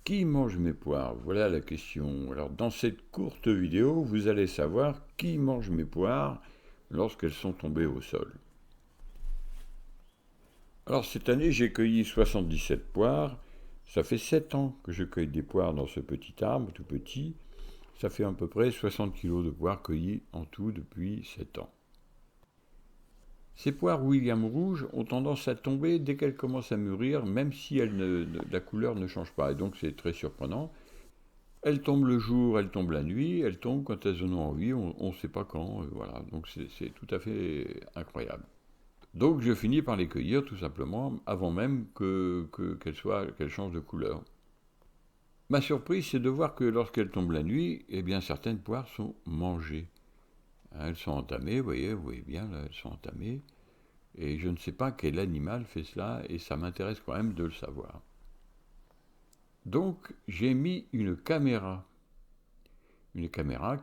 Qui mange mes poires? Voilà la question. Alors dans cette courte vidéo, vous allez savoir qui mange mes poires lorsqu'elles sont tombées au sol. Alors cette année, j'ai cueilli 77 poires. Ça fait 7 ans que je cueille des poires dans ce petit arbre tout petit. Ça fait à peu près 60 kilos de poires cueillies en tout depuis 7 ans. Ces poires William rouges ont tendance à tomber dès qu'elles commencent à mûrir, même si la couleur ne change pas. Et donc c'est très surprenant. Elles tombent le jour, elles tombent la nuit, elles tombent quand elles en ont envie, on ne sait pas quand, voilà. Donc c'est tout à fait incroyable. Donc je finis par les cueillir tout simplement avant même qu'elles changent de couleur. Ma surprise, c'est de voir que lorsqu'elles tombent la nuit, eh bien certaines poires sont mangées. Elles sont entamées, vous voyez bien, là, elles sont entamées. Et je ne sais pas quel animal fait cela, et ça m'intéresse quand même de le savoir. Donc j'ai mis une caméra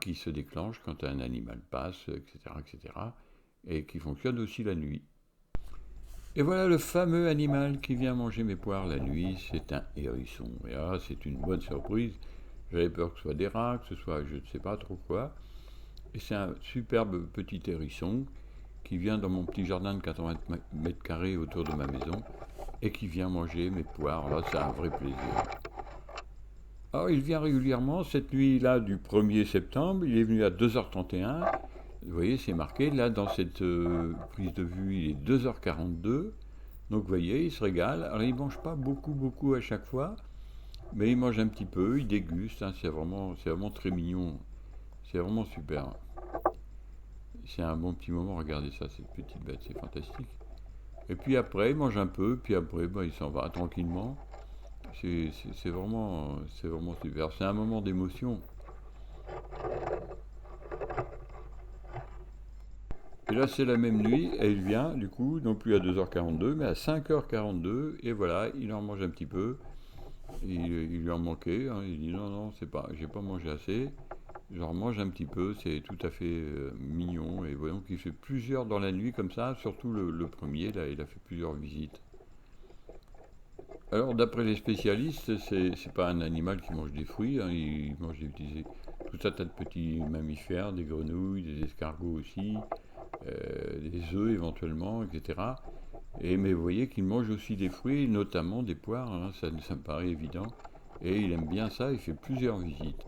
qui se déclenche quand un animal passe, etc., etc., et qui fonctionne aussi la nuit. Et voilà le fameux animal qui vient manger mes poires la nuit, c'est un hérisson. Et là, c'est une bonne surprise. J'avais peur que ce soit des rats, que ce soit je ne sais pas trop quoi. Et c'est un superbe petit hérisson qui vient dans mon petit jardin de 80 mètres carrés autour de ma maison et qui vient manger mes poires. Là, c'est un vrai plaisir. Alors, il vient régulièrement. Cette nuit-là, du 1er septembre, il est venu à 2h31. Vous voyez, c'est marqué. Là, dans cette prise de vue, il est 2h42. Donc, vous voyez, il se régale. Alors, il ne mange pas beaucoup à chaque fois. Mais il mange un petit peu, il déguste. Hein, c'est vraiment très mignon. C'est vraiment super. C'est un bon petit moment. Regardez ça, cette petite bête. C'est fantastique. Et puis après, il mange un peu. Puis après, il s'en va tranquillement. C'est vraiment super. C'est un moment d'émotion. Et là, c'est la même nuit, et il vient, du coup, non plus à 2h42, mais à 5h42, et voilà, il en mange un petit peu. Il lui en manquait, hein, il dit non, c'est pas, j'ai pas mangé assez. J'en mange un petit peu, c'est tout à fait mignon. Et voyons qu'il fait plusieurs dans la nuit comme ça, surtout le premier, là, il a fait plusieurs visites. Alors, d'après les spécialistes, c'est pas un animal qui mange des fruits, hein, il mange tout un tas de petits mammifères, des grenouilles, des escargots aussi, des œufs éventuellement, etc. Mais vous voyez qu'il mange aussi des fruits, notamment des poires, hein, ça me paraît évident. Et il aime bien ça, il fait plusieurs visites.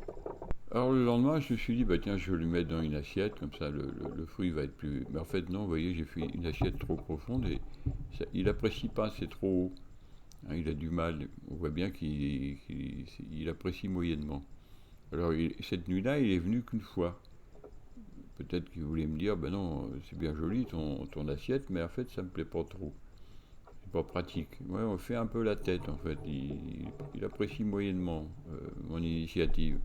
Alors le lendemain, je me suis dit, bah tiens, je vais le mettre dans une assiette, comme ça le fruit va être plus... Mais en fait, non, vous voyez, j'ai fait une assiette trop profonde et il apprécie pas, c'est trop haut. Hein, il a du mal, on voit bien qu'il apprécie moyennement. Alors cette nuit-là, il est venu qu'une fois. Peut-être qu'il voulait me dire, ben non, c'est bien joli ton assiette, mais en fait, ça me plaît pas trop. C'est pas pratique. Ouais, on fait un peu la tête, en fait. Il apprécie moyennement mon initiative.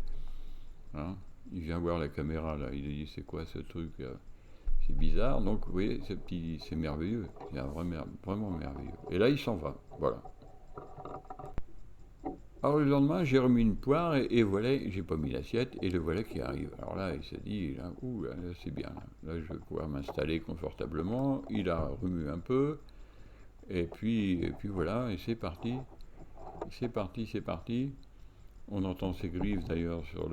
Hein. Il vient voir la caméra, là. Il a dit, c'est quoi ce truc là? C'est bizarre. Donc, vous voyez, c'est merveilleux. C'est vraiment merveilleux. Et là, il s'en va. Voilà. Alors le lendemain, j'ai remis une poire et voilà, j'ai pas mis l'assiette et le voilà qui arrive. Alors là, il s'est dit, là, ouh, là, c'est bien. Là, je vais pouvoir m'installer confortablement. Il a remué un peu et puis voilà, et c'est parti. C'est parti. On entend ses griffes d'ailleurs sur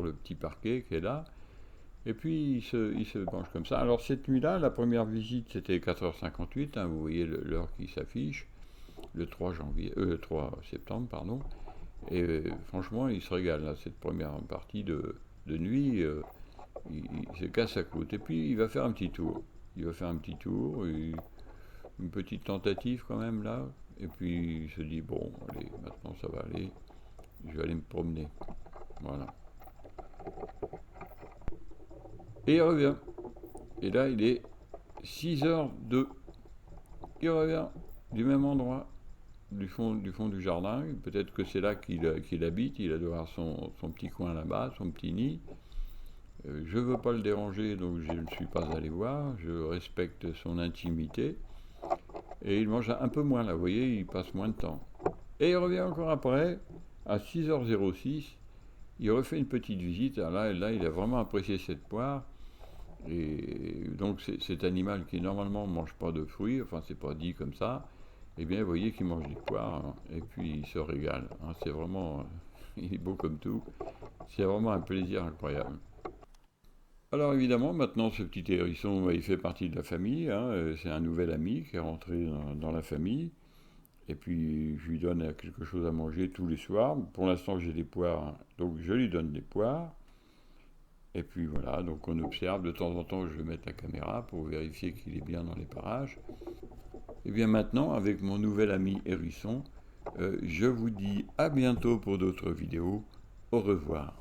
le petit parquet qui est là. Et puis il se penche comme ça. Alors cette nuit-là, la première visite c'était 4h58, hein, vous voyez l'heure qui s'affiche, le 3 septembre, pardon. Et franchement, il se régale là, cette première partie de nuit, il se casse la croûte. Et puis il va faire un petit tour. Il va faire un petit tour, une petite tentative quand même là. Et puis il se dit, bon, allez, maintenant ça va aller, je vais aller me promener. Voilà. Et il revient. Et là, il est 6h02. Il revient du même endroit, du fond du jardin. Peut-être que c'est là qu'il habite. Il a doit avoir son petit coin là-bas, son petit nid. Je ne veux pas le déranger, donc je ne suis pas allé voir. Je respecte son intimité. Et il mange un peu moins là, vous voyez, il passe moins de temps. Et il revient encore après, à 6h06. Il refait une petite visite. Alors là, il a vraiment apprécié cette poire. Et donc cet animal qui normalement ne mange pas de fruits, enfin c'est pas dit comme ça, eh bien, vous voyez qu'il mange des poires, hein, et puis il se régale, hein. C'est vraiment, il est beau comme tout. C'est vraiment un plaisir incroyable. Alors évidemment, maintenant, ce petit hérisson, bah, il fait partie de la famille, hein, c'est un nouvel ami qui est rentré dans la famille. Et puis, je lui donne quelque chose à manger tous les soirs. Pour l'instant, j'ai des poires, hein, donc je lui donne des poires. Et puis voilà, donc on observe, de temps en temps, je vais mettre la caméra pour vérifier qu'il est bien dans les parages. Et bien maintenant, avec mon nouvel ami hérisson, je vous dis à bientôt pour d'autres vidéos. Au revoir.